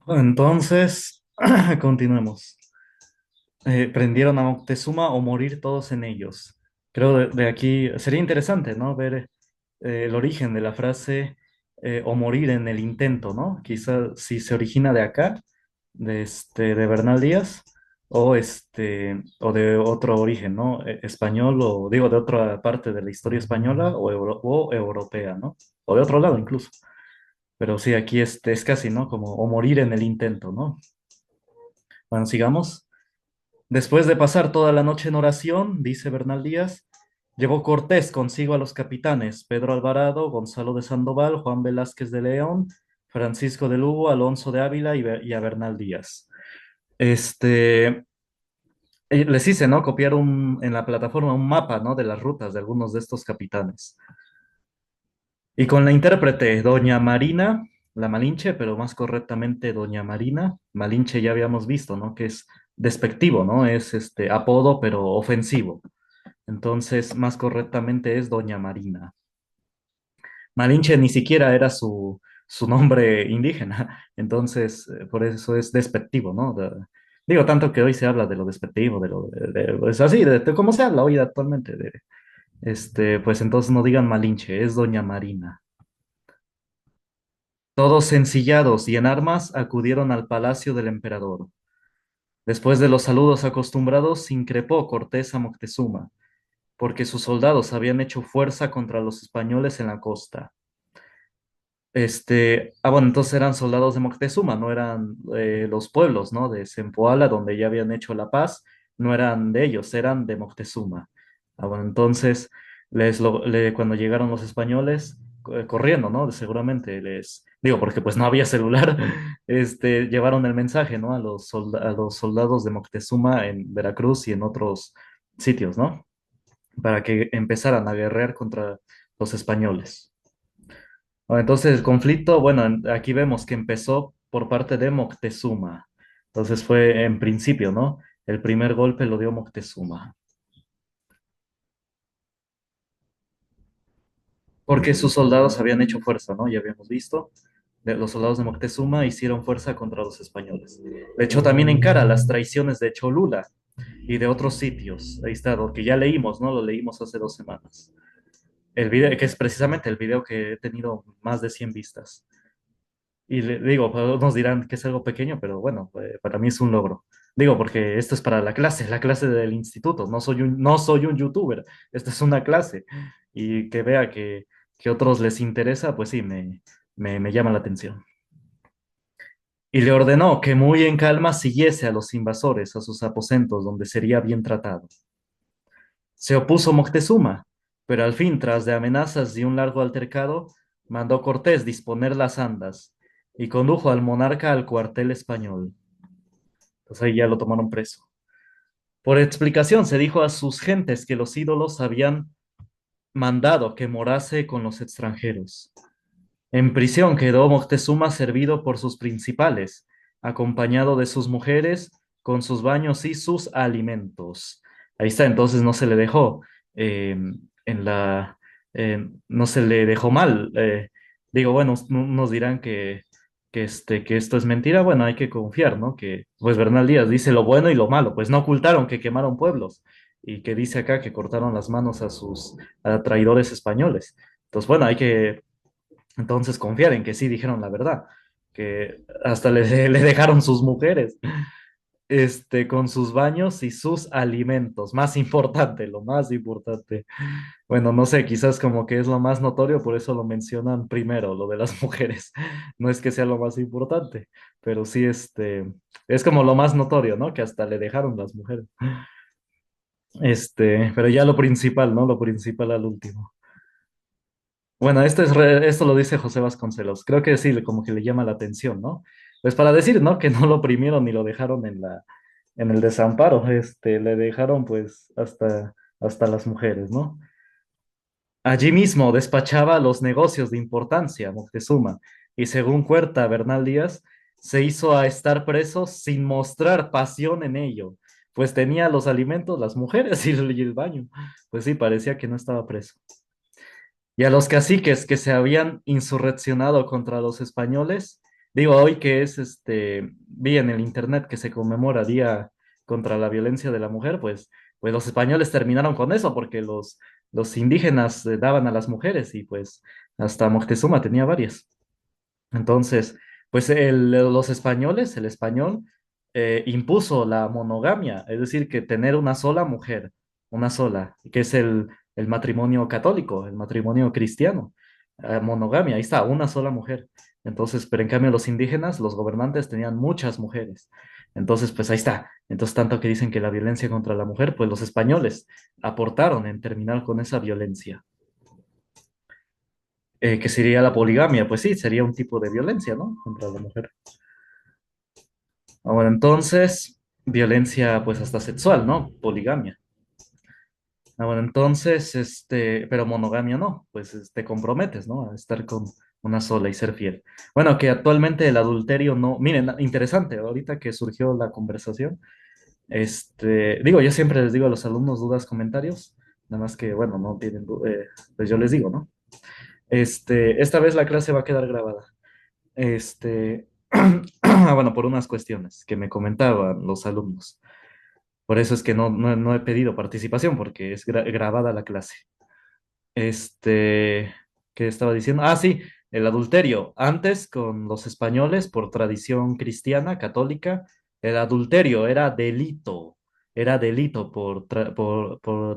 Entonces, continuemos. Prendieron a Moctezuma o morir todos en ellos. Creo de aquí sería interesante, ¿no? Ver el origen de la frase o morir en el intento, ¿no? Quizá si se origina de acá, de Bernal Díaz, o de otro origen, ¿no? Español, o digo, de otra parte de la historia española o europea, ¿no? O de otro lado incluso. Pero sí, aquí es casi, ¿no? Como o morir en el intento, ¿no? Bueno, sigamos. Después de pasar toda la noche en oración, dice Bernal Díaz, llevó Cortés consigo a los capitanes Pedro Alvarado, Gonzalo de Sandoval, Juan Velázquez de León, Francisco de Lugo, Alonso de Ávila y a Bernal Díaz. Este, Les hice, ¿no? Copiar en la plataforma un mapa, ¿no? De las rutas de algunos de estos capitanes. Y con la intérprete, doña Marina, la Malinche, pero más correctamente doña Marina. Malinche ya habíamos visto, ¿no? Que es despectivo, ¿no? Es este apodo, pero ofensivo. Entonces, más correctamente es doña Marina. Malinche ni siquiera era su nombre indígena, entonces por eso es despectivo, ¿no? Digo, tanto que hoy se habla de lo despectivo, pues así, de cómo se habla hoy actualmente, pues entonces no digan Malinche, es doña Marina. Todos ensillados y en armas acudieron al palacio del emperador. Después de los saludos acostumbrados, increpó Cortés a Moctezuma, porque sus soldados habían hecho fuerza contra los españoles en la costa. Bueno, entonces eran soldados de Moctezuma, no eran los pueblos, ¿no? De Zempoala, donde ya habían hecho la paz, no eran de ellos, eran de Moctezuma. Bueno, entonces, cuando llegaron los españoles, corriendo, ¿no? Seguramente digo, porque pues no había celular, llevaron el mensaje, ¿no? A los soldados de Moctezuma en Veracruz y en otros sitios, ¿no? Para que empezaran a guerrear contra los españoles. Bueno, entonces el conflicto, bueno, aquí vemos que empezó por parte de Moctezuma. Entonces fue en principio, ¿no? El primer golpe lo dio Moctezuma. Porque sus soldados habían hecho fuerza, ¿no? Ya habíamos visto. Los soldados de Moctezuma hicieron fuerza contra los españoles. Le echó también en cara las traiciones de Cholula y de otros sitios. Ahí está, lo que ya leímos, ¿no? Lo leímos hace 2 semanas. El video, que es precisamente el video que he tenido más de 100 vistas. Y le digo, pues, nos dirán que es algo pequeño, pero bueno, para mí es un logro. Digo, porque esto es para la clase del instituto. No soy un youtuber, esto es una clase. Y que vea que a otros les interesa, pues sí, me llama la atención. Y le ordenó que muy en calma siguiese a los invasores a sus aposentos, donde sería bien tratado. Se opuso Moctezuma, pero al fin, tras de amenazas y un largo altercado, mandó Cortés disponer las andas y condujo al monarca al cuartel español. Pues ahí ya lo tomaron preso. Por explicación, se dijo a sus gentes que los ídolos habían mandado que morase con los extranjeros. En prisión quedó Moctezuma servido por sus principales, acompañado de sus mujeres, con sus baños y sus alimentos. Ahí está, entonces no se le dejó eh, en la, no se le dejó mal. Digo, bueno, nos dirán que esto es mentira. Bueno, hay que confiar, ¿no? Que, pues Bernal Díaz dice lo bueno y lo malo, pues no ocultaron que quemaron pueblos y que dice acá que cortaron las manos a traidores españoles. Entonces, bueno, hay que entonces confiar en que sí dijeron la verdad, que hasta le dejaron sus mujeres, con sus baños y sus alimentos. Más importante, lo más importante. Bueno, no sé, quizás como que es lo más notorio, por eso lo mencionan primero, lo de las mujeres. No es que sea lo más importante, pero sí, es como lo más notorio, ¿no? Que hasta le dejaron las mujeres. Pero ya lo principal, ¿no? Lo principal al último. Bueno, esto lo dice José Vasconcelos. Creo que sí, como que le llama la atención, ¿no? Pues para decir, ¿no? Que no lo oprimieron ni lo dejaron en el desamparo, le dejaron pues hasta las mujeres, ¿no? Allí mismo despachaba los negocios de importancia, Moctezuma, y según cuenta Bernal Díaz, se hizo a estar preso sin mostrar pasión en ello, pues tenía los alimentos, las mujeres y el baño. Pues sí, parecía que no estaba preso. Y a los caciques que se habían insurreccionado contra los españoles, Digo, hoy que es vi en el internet que se conmemora Día contra la Violencia de la Mujer, pues los españoles terminaron con eso porque los indígenas daban a las mujeres y pues hasta Moctezuma tenía varias. Entonces, pues los españoles, el español, impuso la monogamia, es decir, que tener una sola mujer, una sola, que es el matrimonio católico, el matrimonio cristiano, monogamia, ahí está, una sola mujer. Entonces, pero en cambio los indígenas, los gobernantes tenían muchas mujeres. Entonces, pues ahí está. Entonces, tanto que dicen que la violencia contra la mujer, pues los españoles aportaron en terminar con esa violencia. Que sería la poligamia, pues sí, sería un tipo de violencia, ¿no? Contra la mujer. Ahora, entonces, violencia pues hasta sexual, ¿no? Poligamia. Ahora, entonces, pero monogamia no, pues te comprometes, ¿no? A estar con una sola y ser fiel. Bueno, que actualmente el adulterio no, miren, interesante, ahorita que surgió la conversación, digo, yo siempre les digo a los alumnos dudas, comentarios, nada más que, bueno, no tienen, pues yo les digo, ¿no? Esta vez la clase va a quedar grabada. Bueno, por unas cuestiones que me comentaban los alumnos. Por eso es que no he pedido participación, porque es grabada la clase. ¿Qué estaba diciendo? Ah, sí, el adulterio. Antes, con los españoles, por tradición cristiana, católica, el adulterio era delito por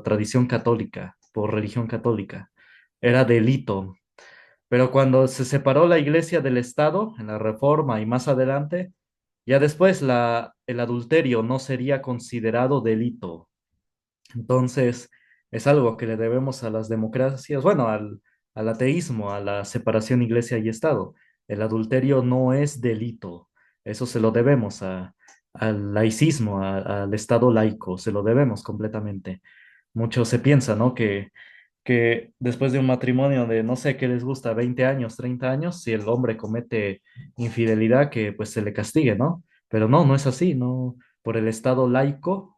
tradición católica, por religión católica. Era delito. Pero cuando se separó la iglesia del Estado, en la Reforma y más adelante, ya después el adulterio no sería considerado delito. Entonces, es algo que le debemos a las democracias, bueno, al ateísmo, a la separación iglesia y Estado. El adulterio no es delito. Eso se lo debemos al laicismo, al Estado laico, se lo debemos completamente. Mucho se piensa, ¿no? Que después de un matrimonio de no sé qué les gusta, 20 años, 30 años, si el hombre comete infidelidad, que pues se le castigue, ¿no? Pero no es así, no, por el Estado laico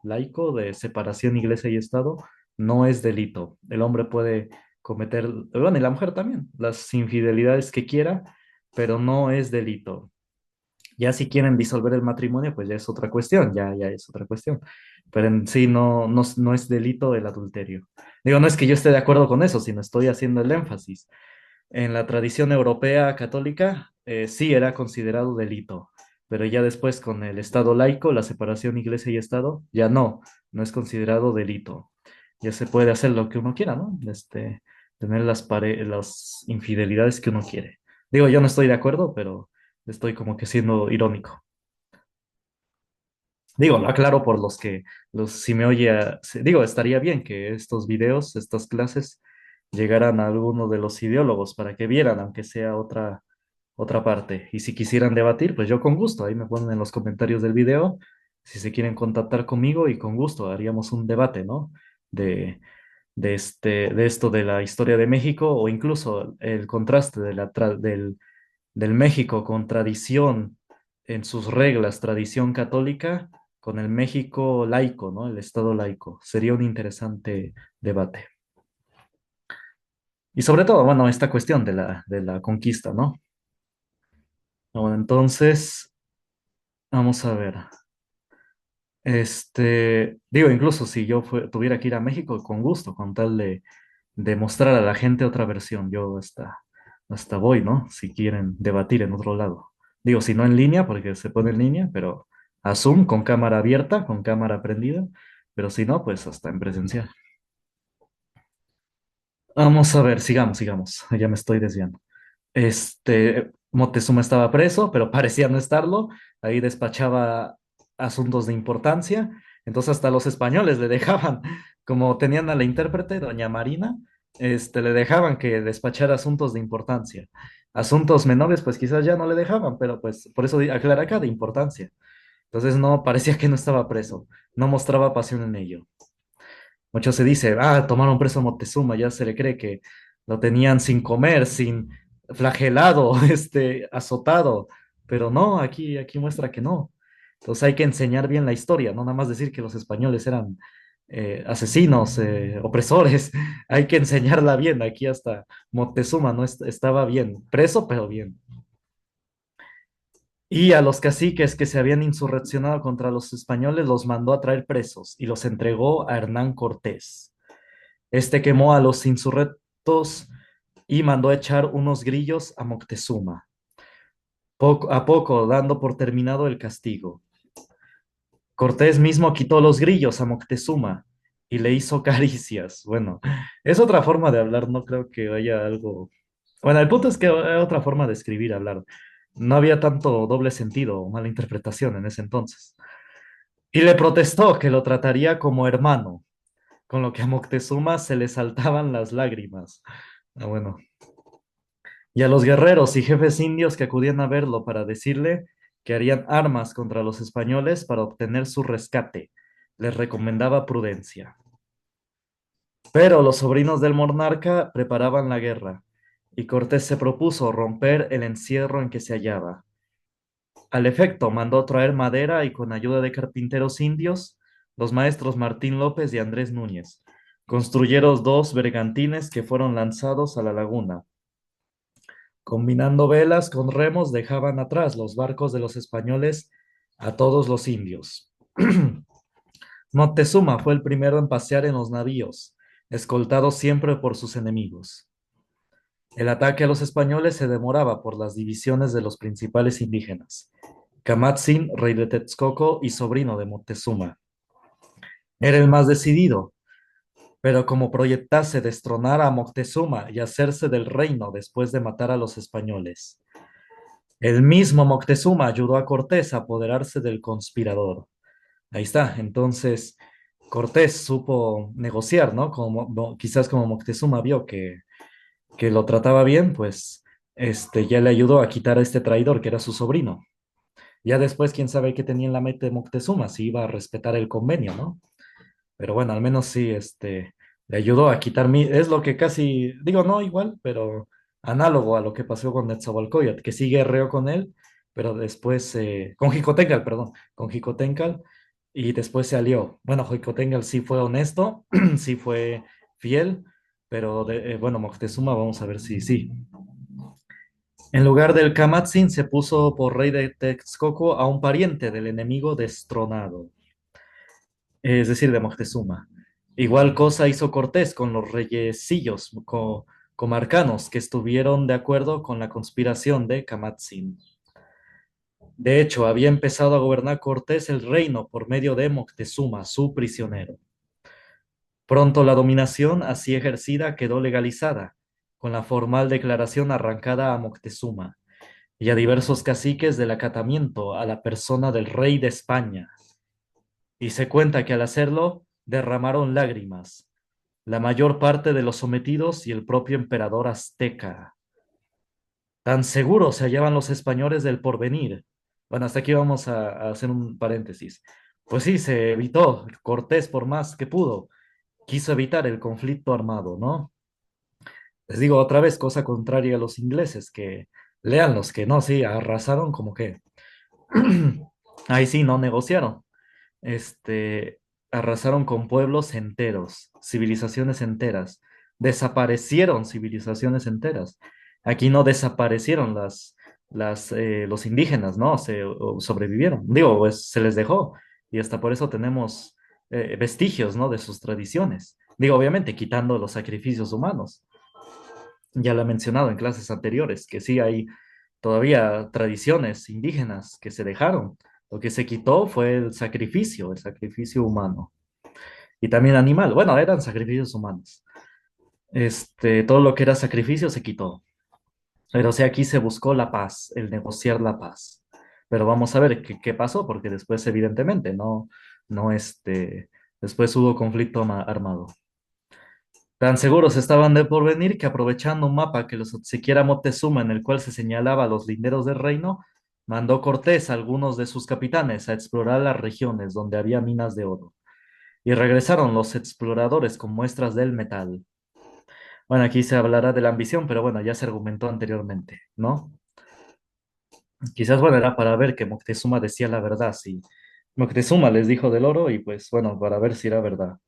de separación iglesia y Estado, no es delito. El hombre puede cometer, bueno, y la mujer también, las infidelidades que quiera, pero no es delito. Ya si quieren disolver el matrimonio, pues ya es otra cuestión, ya es otra cuestión. Pero en sí no es delito el adulterio. Digo, no es que yo esté de acuerdo con eso, sino estoy haciendo el énfasis. En la tradición europea católica, sí era considerado delito, pero ya después con el Estado laico, la separación iglesia y Estado, ya no es considerado delito. Ya se puede hacer lo que uno quiera, ¿no? Tener las infidelidades que uno quiere. Digo, yo no estoy de acuerdo, pero estoy como que siendo irónico. Digo, lo aclaro por si me oye, digo, estaría bien que estos videos, estas clases, llegaran a alguno de los ideólogos para que vieran, aunque sea otra parte. Y si quisieran debatir, pues yo con gusto, ahí me ponen en los comentarios del video, si se quieren contactar conmigo y con gusto haríamos un debate, ¿no? De, de esto de la historia de México o incluso el contraste del México con tradición en sus reglas, tradición católica, con el México laico, ¿no? El Estado laico. Sería un interesante debate. Y sobre todo, bueno, esta cuestión de la conquista, ¿no? Bueno, entonces, vamos a ver. Digo, incluso si yo tuviera que ir a México, con gusto, con tal de mostrar a la gente otra versión, yo hasta voy, ¿no? Si quieren debatir en otro lado. Digo, si no en línea, porque se pone en línea, pero a Zoom con cámara abierta, con cámara prendida, pero si no, pues hasta en presencial. Vamos a ver, sigamos, ya me estoy desviando. Moctezuma estaba preso, pero parecía no estarlo. Ahí despachaba asuntos de importancia. Entonces hasta los españoles le dejaban, como tenían a la intérprete, doña Marina, le dejaban que despachara asuntos de importancia. Asuntos menores, pues quizás ya no le dejaban, pero pues por eso aclara acá de importancia. Entonces no, parecía que no estaba preso, no mostraba pasión en ello. Mucho se dice, tomaron preso a Moctezuma, ya se le cree que lo tenían sin comer, sin flagelado, azotado, pero no, aquí muestra que no. Entonces hay que enseñar bien la historia, no nada más decir que los españoles eran asesinos, opresores, hay que enseñarla bien. Aquí hasta Moctezuma no estaba bien, preso, pero bien. Y a los caciques que se habían insurreccionado contra los españoles los mandó a traer presos y los entregó a Hernán Cortés. Este quemó a los insurrectos y mandó echar unos grillos a Moctezuma, poco a poco dando por terminado el castigo. Cortés mismo quitó los grillos a Moctezuma y le hizo caricias. Bueno, es otra forma de hablar, no creo que haya algo. Bueno, el punto es que hay otra forma de escribir, hablar. No había tanto doble sentido o mala interpretación en ese entonces. Y le protestó que lo trataría como hermano, con lo que a Moctezuma se le saltaban las lágrimas. Ah, bueno. Y a los guerreros y jefes indios que acudían a verlo para decirle que harían armas contra los españoles para obtener su rescate, les recomendaba prudencia. Pero los sobrinos del monarca preparaban la guerra, y Cortés se propuso romper el encierro en que se hallaba. Al efecto, mandó traer madera y con ayuda de carpinteros indios, los maestros Martín López y Andrés Núñez, construyeron dos bergantines que fueron lanzados a la laguna. Combinando velas con remos, dejaban atrás los barcos de los españoles a todos los indios. Moctezuma fue el primero en pasear en los navíos, escoltado siempre por sus enemigos. El ataque a los españoles se demoraba por las divisiones de los principales indígenas. Camatzin, rey de Texcoco y sobrino de Moctezuma, era el más decidido, pero como proyectase destronar a Moctezuma y hacerse del reino después de matar a los españoles. El mismo Moctezuma ayudó a Cortés a apoderarse del conspirador. Ahí está. Entonces, Cortés supo negociar, ¿no? Quizás como Moctezuma vio que lo trataba bien, pues ya le ayudó a quitar a este traidor que era su sobrino. Ya después, quién sabe qué tenía en la mente Moctezuma, si iba a respetar el convenio, ¿no? Pero bueno, al menos sí, le ayudó a quitar es lo que casi, digo, no igual, pero análogo a lo que pasó con Netzahualcóyotl, que sí guerreó con él, pero después, con Jicotencal, perdón, con Jicotencal, y después se alió. Bueno, Jicotencal sí fue honesto, sí fue fiel, pero bueno, Moctezuma, vamos a ver si sí. En lugar del Camatzin se puso por rey de Texcoco a un pariente del enemigo destronado, es decir, de Moctezuma. Igual cosa hizo Cortés con los reyesillos comarcanos que estuvieron de acuerdo con la conspiración de Camatzin. De hecho, había empezado a gobernar Cortés el reino por medio de Moctezuma, su prisionero. Pronto la dominación así ejercida quedó legalizada, con la formal declaración arrancada a Moctezuma y a diversos caciques del acatamiento a la persona del rey de España. Y se cuenta que al hacerlo derramaron lágrimas, la mayor parte de los sometidos y el propio emperador azteca. Tan seguros se hallaban los españoles del porvenir. Bueno, hasta aquí vamos a hacer un paréntesis. Pues sí, se evitó. Cortés, por más que pudo, quiso evitar el conflicto armado, ¿no? Les digo otra vez, cosa contraria a los ingleses, que lean los que no, sí, arrasaron como que ahí sí, no negociaron. este, Arrasaron con pueblos enteros, civilizaciones enteras, desaparecieron civilizaciones enteras. Aquí no desaparecieron los indígenas, ¿no? O sobrevivieron. Digo, pues se les dejó y hasta por eso tenemos vestigios, ¿no? De sus tradiciones. Digo, obviamente, quitando los sacrificios humanos. Ya lo he mencionado en clases anteriores, que sí hay todavía tradiciones indígenas que se dejaron. Lo que se quitó fue el sacrificio humano. Y también animal. Bueno, eran sacrificios humanos. Todo lo que era sacrificio se quitó. Pero o sea, aquí se buscó la paz, el negociar la paz. Pero vamos a ver qué pasó, porque después, evidentemente, no, después hubo conflicto armado. Tan seguros estaban de porvenir que aprovechando un mapa que les obsequiara Moctezuma en el cual se señalaba los linderos del reino, mandó Cortés a algunos de sus capitanes a explorar las regiones donde había minas de oro. Y regresaron los exploradores con muestras del metal. Bueno, aquí se hablará de la ambición, pero bueno, ya se argumentó anteriormente, ¿no? Quizás, bueno, era para ver que Moctezuma decía la verdad, sí. Moctezuma les dijo del oro y pues bueno, para ver si era verdad.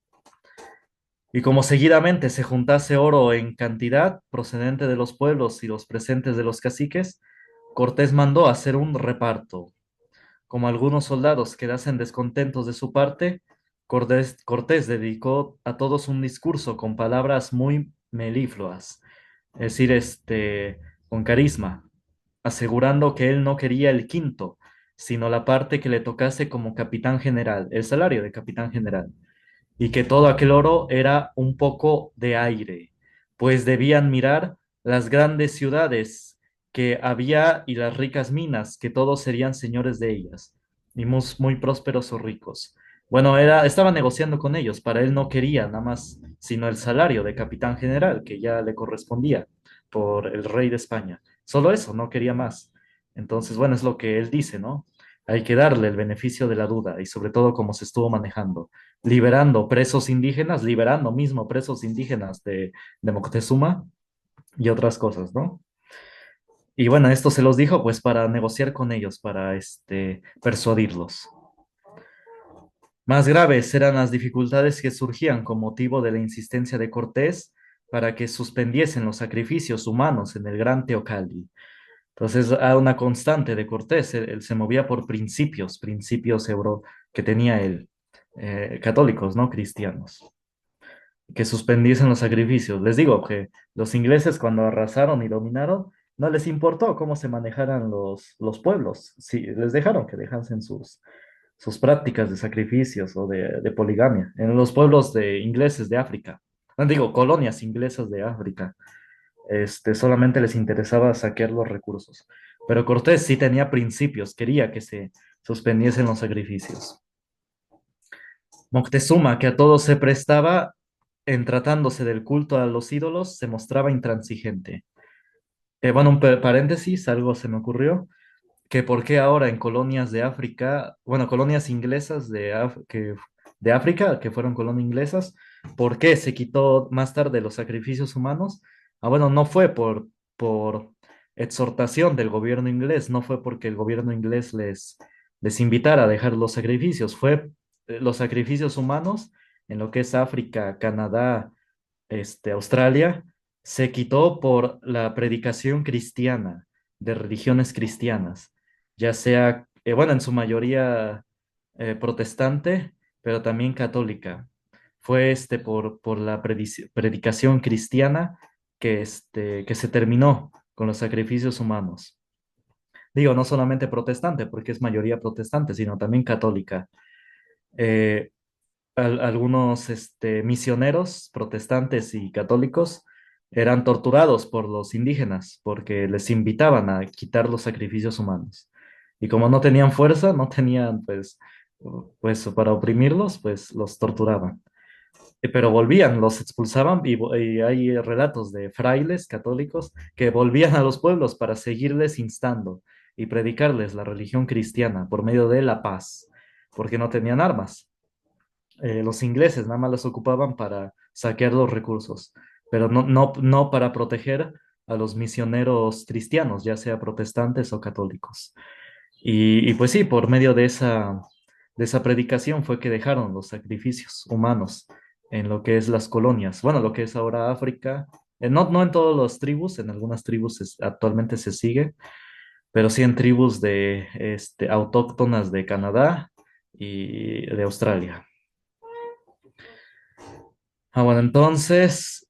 Y como seguidamente se juntase oro en cantidad procedente de los pueblos y los presentes de los caciques, Cortés mandó hacer un reparto. Como algunos soldados quedasen descontentos de su parte, Cortés dedicó a todos un discurso con palabras muy melifluas, es decir, con carisma, asegurando que él no quería el quinto, sino la parte que le tocase como capitán general, el salario de capitán general, y que todo aquel oro era un poco de aire, pues debían mirar las grandes ciudades que había y las ricas minas, que todos serían señores de ellas, y muy prósperos o ricos. Bueno, estaba negociando con ellos, para él no quería nada más, sino el salario de capitán general, que ya le correspondía por el rey de España. Solo eso, no quería más. Entonces, bueno, es lo que él dice, ¿no? Hay que darle el beneficio de la duda y sobre todo cómo se estuvo manejando liberando presos indígenas, liberando mismo presos indígenas de Moctezuma y otras cosas, ¿no? Y bueno, esto se los dijo pues para negociar con ellos, para persuadirlos. Más graves eran las dificultades que surgían con motivo de la insistencia de Cortés para que suspendiesen los sacrificios humanos en el Gran Teocalli. Entonces, a una constante de Cortés, él se movía por principios que tenía él, católicos, no cristianos, que suspendiesen los sacrificios. Les digo que los ingleses cuando arrasaron y dominaron, no les importó cómo se manejaran los pueblos. Sí, les dejaron que dejasen sus prácticas de sacrificios o de poligamia en los pueblos de ingleses de África. No digo, colonias inglesas de África. Solamente les interesaba saquear los recursos. Pero Cortés sí tenía principios, quería que se suspendiesen los sacrificios. Moctezuma, que a todo se prestaba, en tratándose del culto a los ídolos, se mostraba intransigente. Bueno, paréntesis, algo se me ocurrió, que por qué ahora en colonias de África, bueno, colonias inglesas de África, que fueron colonias inglesas, ¿por qué se quitó más tarde los sacrificios humanos? Ah, bueno, no fue por exhortación del gobierno inglés, no fue porque el gobierno inglés les invitara a dejar los sacrificios, fue los sacrificios humanos en lo que es África, Canadá, Australia, se quitó por la predicación cristiana de religiones cristianas, ya sea, bueno, en su mayoría protestante, pero también católica. Fue por la predicación cristiana que se terminó con los sacrificios humanos. Digo, no solamente protestante, porque es mayoría protestante, sino también católica. Eh, algunos misioneros protestantes y católicos eran torturados por los indígenas porque les invitaban a quitar los sacrificios humanos. Y como no tenían fuerza, no tenían pues para oprimirlos, pues los torturaban. Pero volvían, los expulsaban y hay relatos de frailes católicos que volvían a los pueblos para seguirles instando y predicarles la religión cristiana por medio de la paz, porque no tenían armas. Los ingleses nada más los ocupaban para saquear los recursos, pero no para proteger a los misioneros cristianos, ya sea protestantes o católicos. Y pues sí, por medio de esa predicación fue que dejaron los sacrificios humanos en lo que es las colonias, bueno, lo que es ahora África, no en todas las tribus, en algunas tribus actualmente se sigue, pero sí en tribus autóctonas de Canadá y de Australia. Bueno, entonces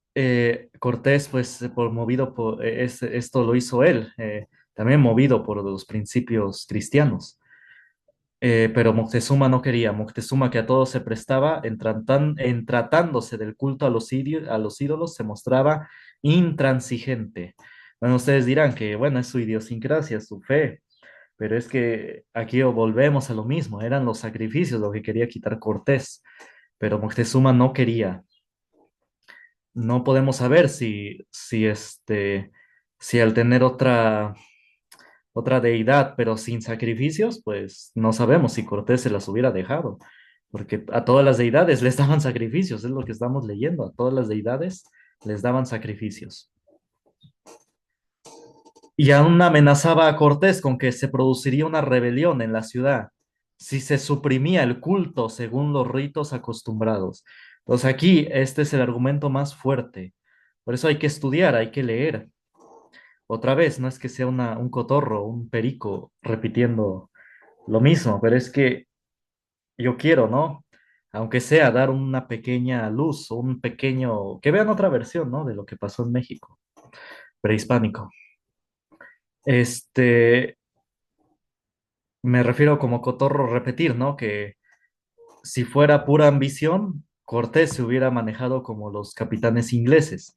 Cortés, pues movido por esto lo hizo él, también movido por los principios cristianos. Pero Moctezuma no quería. Moctezuma, que a todo se prestaba, en tratándose del culto a los ídolos, se mostraba intransigente. Bueno, ustedes dirán que, bueno, es su idiosincrasia, su fe, pero es que aquí volvemos a lo mismo, eran los sacrificios lo que quería quitar Cortés, pero Moctezuma no quería. No podemos saber si al tener otra deidad, pero sin sacrificios, pues no sabemos si Cortés se las hubiera dejado, porque a todas las deidades les daban sacrificios, es lo que estamos leyendo, a todas las deidades les daban sacrificios. Y aún amenazaba a Cortés con que se produciría una rebelión en la ciudad si se suprimía el culto según los ritos acostumbrados. Entonces aquí este es el argumento más fuerte. Por eso hay que estudiar, hay que leer. otra vez, no es que sea un cotorro, un perico repitiendo lo mismo, pero es que yo quiero, ¿no? Aunque sea dar una pequeña luz o un pequeño, que vean otra versión, ¿no? De lo que pasó en México, prehispánico. Este, me refiero como cotorro repetir, ¿no? Que si fuera pura ambición, Cortés se hubiera manejado como los capitanes ingleses,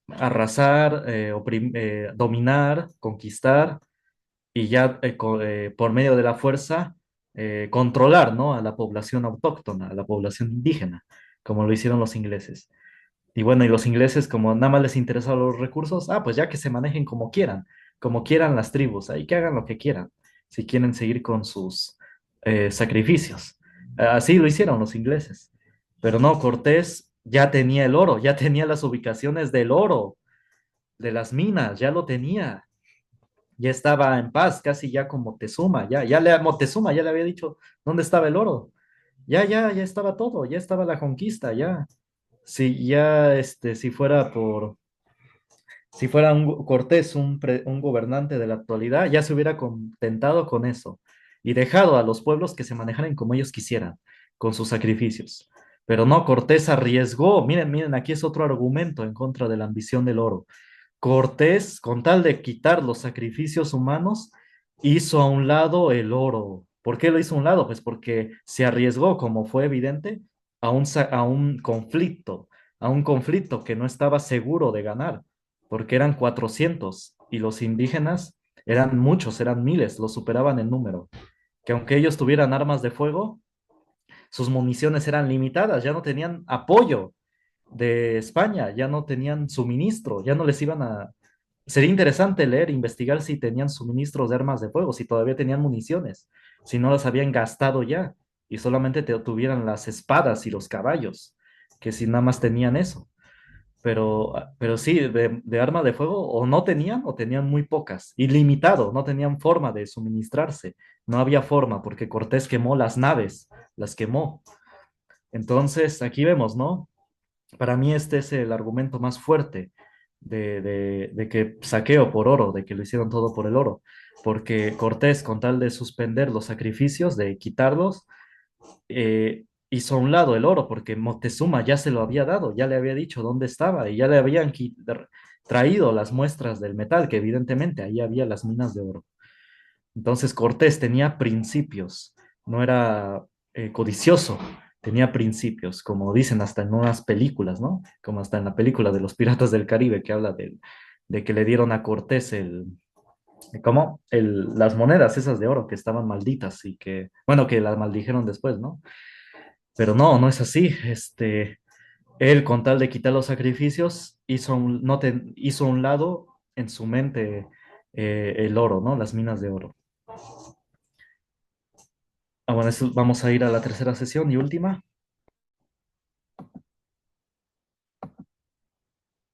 arrasar, dominar, conquistar y ya por medio de la fuerza controlar, ¿no? A la población autóctona, a la población indígena, como lo hicieron los ingleses. Y bueno, y los ingleses, como nada más les interesaban los recursos, pues ya que se manejen como quieran las tribus, ahí que hagan lo que quieran, si quieren seguir con sus sacrificios. Así lo hicieron los ingleses. Pero no, Cortés ya tenía el oro, ya tenía las ubicaciones del oro, de las minas, ya lo tenía. Ya estaba en paz, casi ya con Moctezuma, Moctezuma ya le había dicho dónde estaba el oro. Ya estaba todo, ya estaba la conquista, ya. Si ya, si fuera si fuera Cortés un gobernante de la actualidad, ya se hubiera contentado con eso y dejado a los pueblos que se manejaran como ellos quisieran, con sus sacrificios. Pero no, Cortés arriesgó. Miren, aquí es otro argumento en contra de la ambición del oro. Cortés, con tal de quitar los sacrificios humanos, hizo a un lado el oro. ¿Por qué lo hizo a un lado? Pues porque se arriesgó, como fue evidente, a a un conflicto que no estaba seguro de ganar, porque eran 400 y los indígenas eran muchos, eran miles, los superaban en número. Que aunque ellos tuvieran armas de fuego, sus municiones eran limitadas, ya no tenían apoyo de España, ya no tenían suministro, ya no les iban a... Sería interesante leer, investigar si tenían suministros de armas de fuego, si todavía tenían municiones, si no las habían gastado ya y solamente tuvieran las espadas y los caballos, que si nada más tenían eso. Pero sí, de arma de fuego o no tenían o tenían muy pocas, ilimitado, no tenían forma de suministrarse, no había forma porque Cortés quemó las naves, las quemó. Entonces, aquí vemos, ¿no? Para mí este es el argumento más fuerte de que saqueo por oro, de que lo hicieron todo por el oro, porque Cortés, con tal de suspender los sacrificios, de quitarlos, hizo a un lado el oro, porque Moctezuma ya se lo había dado, ya le había dicho dónde estaba y ya le habían traído las muestras del metal, que evidentemente ahí había las minas de oro. Entonces Cortés tenía principios, no era codicioso, tenía principios, como dicen hasta en unas películas, ¿no? Como hasta en la película de los Piratas del Caribe que habla de que le dieron a Cortés ¿cómo? Las monedas esas de oro que estaban malditas y que, bueno, que las maldijeron después, ¿no? Pero no, no es así. Él con tal de quitar los sacrificios hizo a un lado en su mente el oro, ¿no? Las minas de oro. Bueno, vamos a ir a la tercera sesión y última.